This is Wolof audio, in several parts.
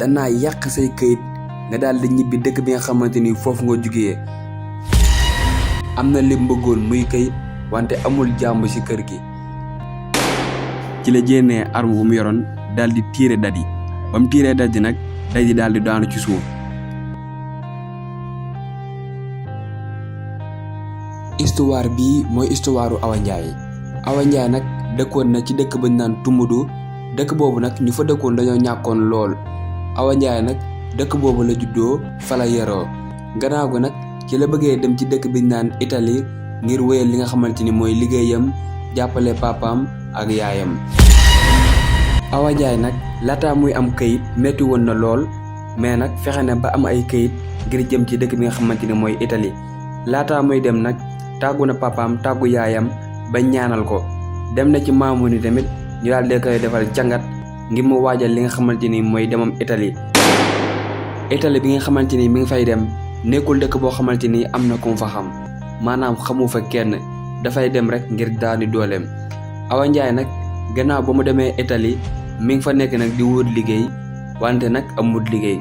danaa yàq say këyit nga daal di ñibbi dëkk bi nga xamante ni foofu nga jugee. am na lim bëggoon muy këyit wante amul jàmm ci kër gi. ci la jénnee arme bu mu yoroon daal di tiire Dadi ba mu tiiree Dadi nag Dadi daal di daanu ci suuf. histoire bii mooy histoire Awa Ndiaye. Awa Ndiaye nag dëkkoon na ci dëkk ba ñu naan Tumudu. dëkk boobu nag ñu fa dëkkoon dañoo ñàkkoon lool. Awa Ndiaye nag dëkk boobu la juddoo fa la yaroo. gannaaw ga nag ci la bëggee dem ci dëkk bi ñu naan Italie ngir wéyal li nga xamante ni mooy liggéeyam jàppale papaam ak yaayam. Awa Ndiaye nag laataa muy am këyit metti woon na lool mais nag fexe na ba am ay këyit ngir jëm ci dëkk bi nga xamante ni mooy Italie. laataa muy dem nag tàggu na papaam tàggu yaayam ba ñaanal ko. dem na ci maamu ni tamit ñu daal di koy defal jàngat ngir mu waajal li nga xamante ni mooy demam Italie. Italie bi nga xamante ni mi ngi fay dem nekkul dëkk boo xamante ni am na ku mu fa xam maanaam xamu fa kenn dafay dem rek ngir daani dooleem. Awa Ndiaye nag gannaaw ba mu demee Italie mi ngi fa nekk nag di wër liggéey wante nag amul liggéey.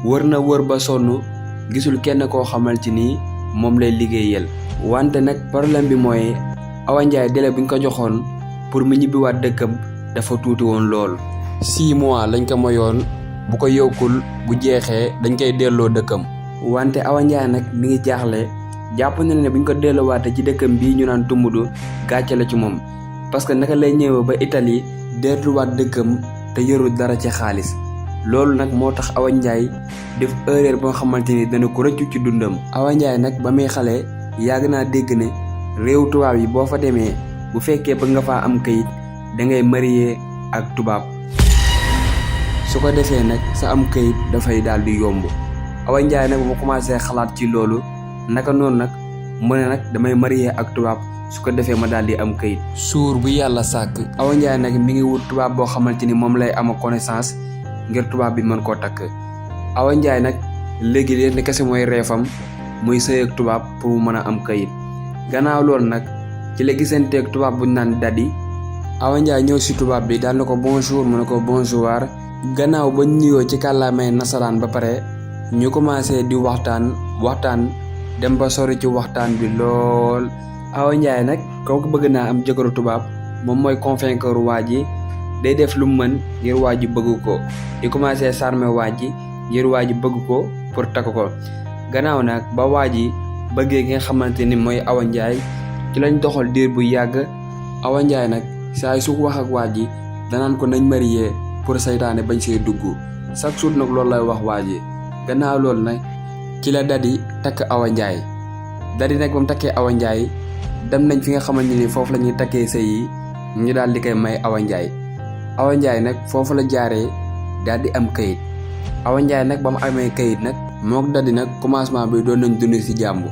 wër na wër ba sonn gisul kenn koo xamante ni moom lay liggéeyal. wante nag problème bi mooy Awa Ndiaye délai bu ñu ko joxoon pour mu ñibbiwaat dëkkam dafa tuuti woon lool. 6 mois lañ ko mayoon bu ko yokkul bu jeexee dañ koy delloo dëkkam. wante Awa Ndiaye nag mi ngi jaaxle jàpp na ne bu ñu ko delloowaatee ci dëkkam bii ñu naan Tumudu gàcce la ci moom. parce que naka lay ñëwee ba Italie delluwaat dëkkam te yorul dara ci xaalis. loolu nag moo tax Awa Ndiaye def erreur boo xamante ni dana ko rëccu ci dundam. Awa Ndiaye nag ba muy xale yàgg naa dégg ne réew tubaab yi boo fa demee bu fekkee bëgg nga faa am kayit da ngay marié ak tubaab su ko defee nag sa am kayit dafay daal di yomb. Awa Ndiaye nag mu commencé xalaat ci loolu naka noonu nag mu ne nag damay marié ak tubaab su ko defee ma daal di am kayit. suur bu yàlla sàkk Awa Ndiaye nag mi ngi wut tubaab boo xamante ni moom lay ama connaissance ngir tubaab bi mën koo takk. Awa Ndiaye nag léegi leen kese mooy reefam muy sëy ak tubaab pour mu mën a am kayit. gannaaw loolu nag ci la gisanteeg tubaab bu ñu naan Dadi. Awa Ndiaye ñëw si tubaab bi daal na ko bonjour mu ne ko bonjour. gannaaw ba nuyoo ci kàllaamay nasaraan ba pare ñu commencé di waxtaan dem ba sori ci waxtaan bi lool. Awa Ndiaye nag kooku bëgg naa am jëkkëru tubaab moom mooy convaincre waa ji day def lu mu mën ngir waa ji bëgg ko di commencé charmer waa ji ngir waa ji bëgg ko pour takk ko. gannaaw nag ba waa ji bëggee ki nga xamante ni mooy Awa Ndiaye ci lañ doxal diir bu yàgg. Awa Ndiaye nag saa su wax ak waa ji danaan ko nañ marié pour saytaane bañ see dugg chaque jour nag loolu lay wax waa ji. gannaaw loolu nag ci la Dadi takk Awa Ndiaye. Dadi nag ba mu takkee Awa Ndiaye dem nañ fi nga xamante ni foofu la ñuy takkee sëy yi ñu daal di koy may Awa Ndiaye. Awa Ndiaye nag foofu la jaaree daal di am kayit. Awa Ndiaye nag ba mu amee kayit nag mook Dadi nag commencement bi doon nañ dund ci jàmm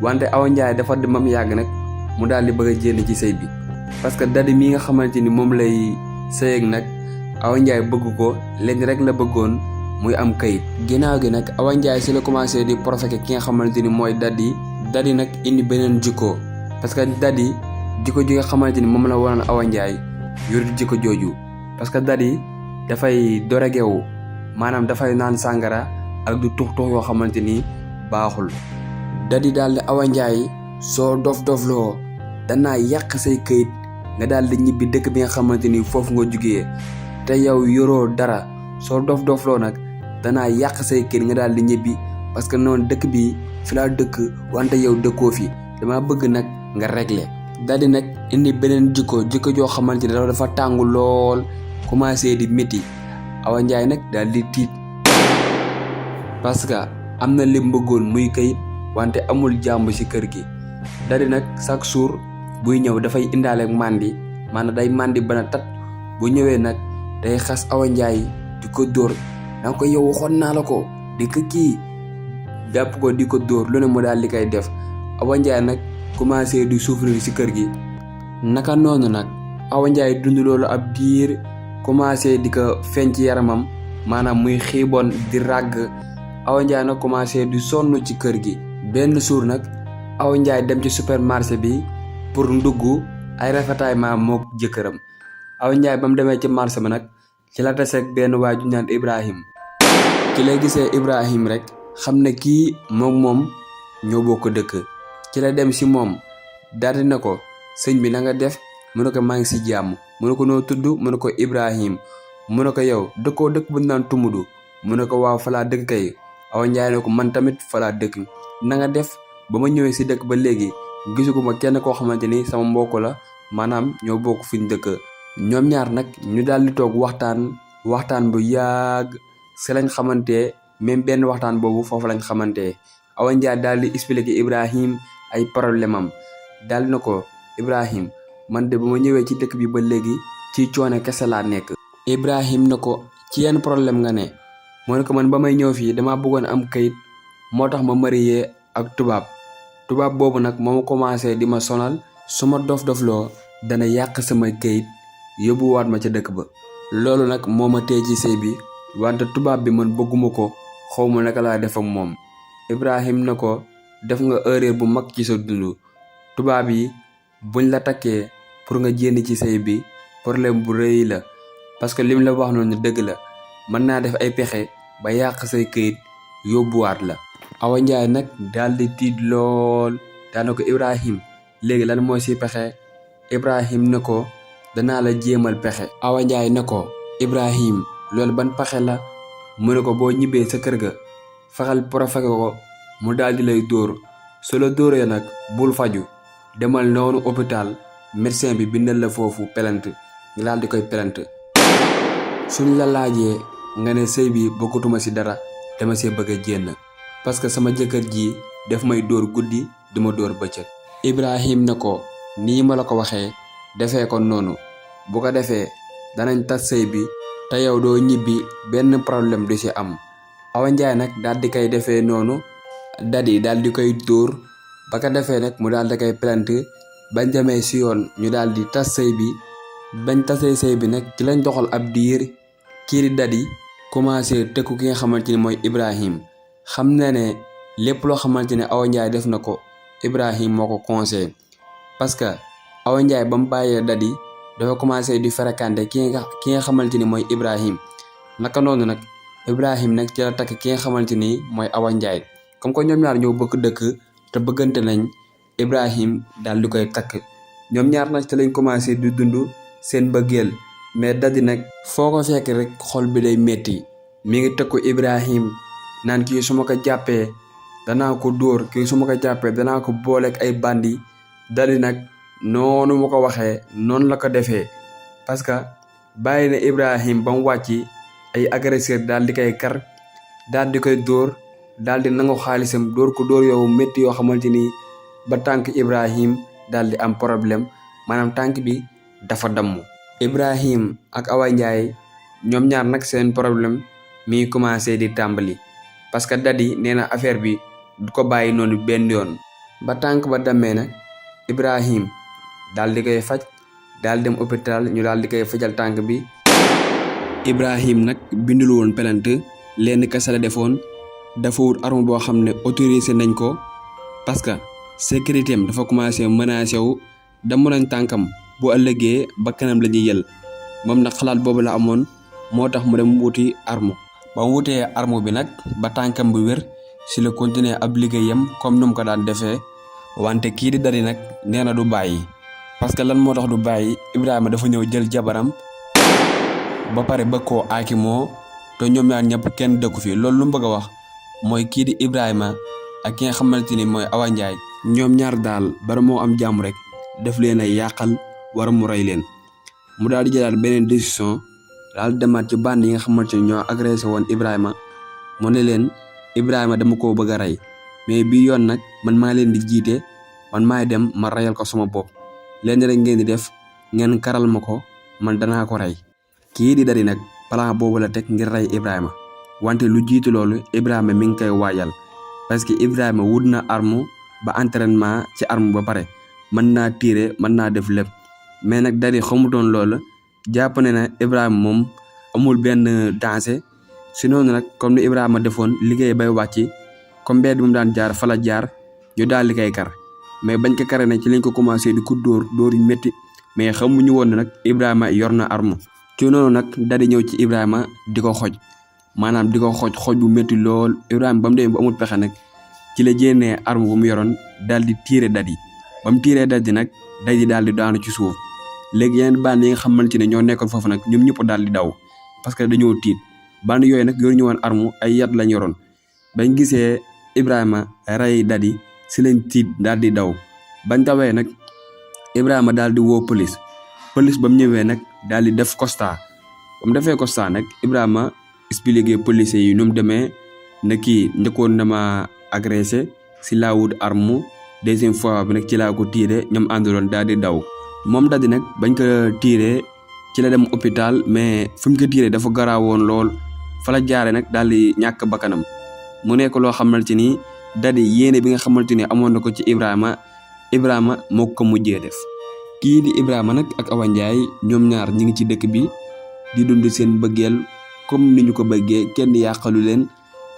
wante Awa Ndiaye dafa dem ba mu yàgg nag mu daal di bëgg a jénn ci sëy bi parce que Dadi mii nga xamante ni moom lay sëy ak nag Awa Ndiaye bëgg ko leen rek la bëggoon muy am kayit. ginnaaw gi nag Awa Ndiaye si la commencé di proféquer ki nga xamante ni mooy Dadi. Dadi nag indi beneen jikko parce que Dadi jikko ji nga xamante ni moom la waroon Awa Ndiaye yorul jikko jooju parce que Dadi dafay doregewu maanaam dafay naan sàngara ak du tux yoo xamante ni baaxul. Dadi daal di Awa Ndiaye soo dof-dofloo danaa yàq say këyit nga daal di ñibbi dëkk bi nga xamante ni foofu nga jugee te yow yoroo dara soo dof-dofloo nag danaa yàq say këyit nga daal di ñibbi parce que noonu dëkk bi fi laa dëkk wante yow dëkkoo fi dama bëgg nag nga régler. Dadi nag indi beneen jikko joo xamante ni dafa tàng lool commencé di métti. Awa Ndiaye nag daal di tiit parce que am na lim bëggoon muy kayit wante amul jàmm ci kër gi. Dadi nag chaque jour buy ñëw dafay indaale màndi maanaam day màndi bana tat bu ñëwee nag day xas Awa Ndiaye di ko dóor danga ko yow waxoon naa la ko di ko kii jàpp ko di ko dóor lu ne mu daal di koy def. Awa Ndiaye nag commencé di souffrir ci kër gi. naka noonu nag Awa Ndiaye dund loolu ab diir commencé di ko feeñ ci yaramam maanaam muy xiiboon di ràgg. Awa Ndiaye nag commencé di sonn ci kër gi. benn jour nag Awa Ndiaye dem ci supermarché bi pour ndugg ay rafetaay ma mook jëkkëram. Awa Ndiaye ba mu demee ci marché bi nag ci la taseeg benn waay ju ñaan Ibrahim. ci la gisee Ibrahim rek xam ne kii moom ñoo bokk dëkk. ci la dem si moom daldi na ko sëñ bi na nga def mu ne ko maa ngi si jàmm mu ne ko noo tudd mu ne ko Ibrahim mu ne ko yow dëkkoo dëkk bu ñu naan Tumudu mu ne ko waaw falaa dëkk kay. Awa Njaay ne ko man tamit falaa dëkk na nga def ba ma ñëwee si dëkk ba léegi gisuguma kenn koo xamante ni sama mbokk la maanaam ñoo bokk fi ñu dëkk. ñoom ñaar nag ñu daal di toog waxtaan bu yàgg si lañ xamante même benn waxtaan boobu foofu lañ xamante. Awa Njaay daal di expliquer Ibrahim ay problème am daal na ko Ibrahim man de ba ma ñëwee ci dëkk bi ba léegi ci coono kese laa nekk. Ibrahim na ko ci yenn problème nga ne moo ne ko man ba may ñëw fii dama bëggoon am kayit moo tax ma marié ak tubaab boobu nag moo ma commencé di ma sonal su ma dof-dofloo dana yàq sama kayit yóbbuwaat ma ca dëkk ba. loolu nag moo ma tee ci sëy bi wante tubaab bi man bëgguma ko xaw ma naka laa def ak moom. Ibrahim na ko def nga erreur bu mag ci sa dund. tubaab yi buñ la takkee pour nga jénn ci sëy bi problème bu rëy la parce que lim la wax noonu dëgg la mën naa def ay pexe ba yàq say këyit yóbbuwaat la. Awa Njaay nag daal di tiit lool daana ko Ibrahim léegi lan moo si pexe. Ibrahim ne ko danaa la jéemal pexe. Awa Njaay ne ko Ibrahim loolu ban pexe la mu ne ko boo ñibbee sa kër ga fexeel profeke ko mu daal di lay dóor su la dóoree nag bul faju demal noonu hôpital médecin bi bindal la foofu plainte nga daal di koy plainte. suñ la laajee nga ne sëy bi bokkutuma si dara dama see bëgg a jénn parce que sama jëkkër ji def may dóor guddi di ma dóor bëccëg. Ibrahim ne ko nii ma la ko waxee defee ko noonu bu ko defee danañ tas sëy bi te yow doo ñibbi benn problème du ci am. Awa Njaay nag daal di koy defee noonu dadi daal di koy dóor ba ko defee nag mu daal di koy plainte bañ demee si yoon ñu daal di tas sëy bi. bañ tasee sëy bi nag ci lañ doxal ab diir kii di dadi commencé tëkku ki nga xamante ni mooy Ibrahim xam na ne lépp loo xamante ne Awa Njaay def na ko Ibrahim moo ko conseillé parce que Awa Njaay ba mu bàyyee dadi dafa commencé di fréquenter ki nga xamante ni mooy Ibrahim naka noonu nag Ibrahim nag ci la takk ki nga xamante ni mooy Awa Njaay comme que ñoom ñaar ñoo bëgg dëkk te bëggante nañ Ibrahim daal di koy takk ñoom ñaar nag ci lañ commencé di dund seen bëggeel mais dadi nag foo ko fekk rek xol bi day metti mi ngi tëkku Ibrahim naan kii su ma ko jàppee danaa ko dóor kii su ma ko jàppee danaa ko booleeg ay bandi dadi nag noonu mu ko waxee noonu la ko defee parce que bàyyi na Ibrahim ba mu wàcc ay agresseur daal di koy kar daal di koy dóor daal di nangu xaalisam dóor ko dóor yow métti yoo xamante ni ba tànk Ibrahim daal di am problème maanaam tànk bi dafa damm. Ibrahim ak Awa Njaay ñoom ñaar nag seen problème mi ngi commencé di tàmbali parce que dadi nee na affaire bi du ko bàyyi noonu benn yoon. ba tànk ba dammee nag Ibrahim daal di koy faj daal dem hôpital ñu daal di koy fajal tànk bi. Ibrahim nag bindul woon plainte lenn kese la defoon dafa wut arme boo xam ne autorisé nañ ko parce que sécurité am dafa commencé menacé wu damm nañ tànkam bu ëllëgee ba kanam la ñuy yël moom nag xalaat boobu la amoon moo tax mu dem wuti arme. ba mu wutee arme bi nag ba tànkam bu wér si la continuer ab liggéeyam comme nu mu ko daan defee wante kii di dadi nag nee na du bàyyi parce que lan moo tax du bàyyi Ibrahima dafa ñëw jël jabaram ba pare bëgg koo aakimoo te ñoom ñaar ñëpp kenn dëkku fi loolu lu mu bëgg a wax mooy kii di Ibrahima ak ki nga xamante ni mooy Awa Njaay ñoom ñaar daal bara moo am jàmm rek def leen ay yàqal war mu rey leen. mu daal di jëlaat beneen décision daal di demaat ci bande yi nga xamante ni ñoo agressé woon Ibrahima mu ne leen Ibrahima dama koo bëgg a rey mais bii yoon nag man maa leen di jiite man maay dem ma reyal ko sama bopp leen rek ngeen di def ngeen karal ma ko man danaa ko rey. kii di dadi nag plan boobu la teg ngir rey Ibrahima wante lu jiitu loolu Ibrahima mi ngi koy waajal parce que Ibrahima wut na arme ba entraînement ci arme ba pare mën naa tirer mën naa def lépp mais nag dadi xamutoon loolu jàpp ne na Ibrahima moom amul benn danger si noonu nag comme ni Ibrahima defoon liggéey bay wàcc comme mbedd bi mu daan jaar fa la jaar ñu daal di koy kar mais bañ ko karee nag ci lañ ko commencé di ko dóor yu métti mais xamuñu woon nag Ibrahima yor na arme. ci noonu nag dadi ñëw ci Ibrahima di ko xoj maanaam di ko xooj bu métti lool. Ibrahima ba mu demee ba amul pexe nag ci la jénnee arme bu mu yoroon daal di tiire Dadi ba mu tiiree Dadi nag Dadi daal di daanu ci suuf. léegi yeneen band yi nga xamante ne ñoo nekkoon foofu nag ñoom ñëpp daal di daw parce que dañoo tiit band yooyu nag yoruñu woon arme ay yat lañ yoroon bañ gisee Ibrahima rey Dadi si lañ tiit daal di daw bañ dawee nag Ibrahima daal di woo police ba mu ñëwee nag daal di def constat ba mu defee constat nag Ibrahima expliqué policiers yi nu mu demee na kii njëkkoon na ma agressé si laa wut arme deuxième fois bi nag ci laa ko tiire ñoom àndaloon daal di daw. moom Dadi nag bañ ko tiiree ci la dem hôpital mais fi mu ko tiiree dafa garaawoon lool fa la jaare nag daal di ñàkk bakkanam mu nekk loo xamante ni Dadi yéene bi nga xamante ni amoon na ko ci Ibrahima moo ko mujjee def. kii di Ibrahima nag ak Awa Ndiaye ñoom ñaar ñi ngi ci dëkk bi di dund seen bëggeel comme ni ñu ko bëggee kenn yàqalu leen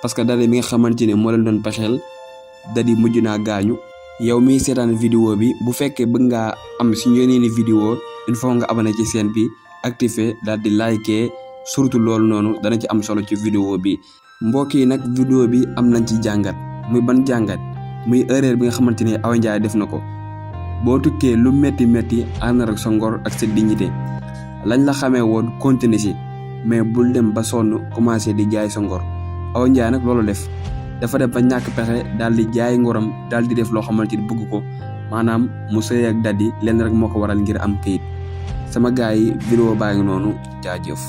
parce que Dadi mi nga xamante ni moo leen doon pexeel Dadi mujj naa gaañu. yow miy seetaan vidéo bi bu fekkee bëgg ngaa am suñu yeneeni vidéo il faut nga abonné ci chaîne bi activé daal di liker surtout loolu noonu dana ci am solo ci vidéo bi. mbokk yi nag vidéo bi am nañ ci jàngat muy ban jàngat muy erreur bi nga xamante ni Awa Ndiaye def na ko boo tukkee lu métti ànd ak sa ngor ak sa dignité lañ la xamee woon continuer si mais bul dem ba sonn commencé di jaay sa ngor. Awa Ndiaye nag loolu def dafa def ba ñàkk pexe daal di jaay ngoram daal di def loo xamante ni bëgg ko maanaam mu sëy ak Dadi lenn rek moo ko waral ngir am këyit. sama gars yi vidéo baa ngi noonu jaajëf.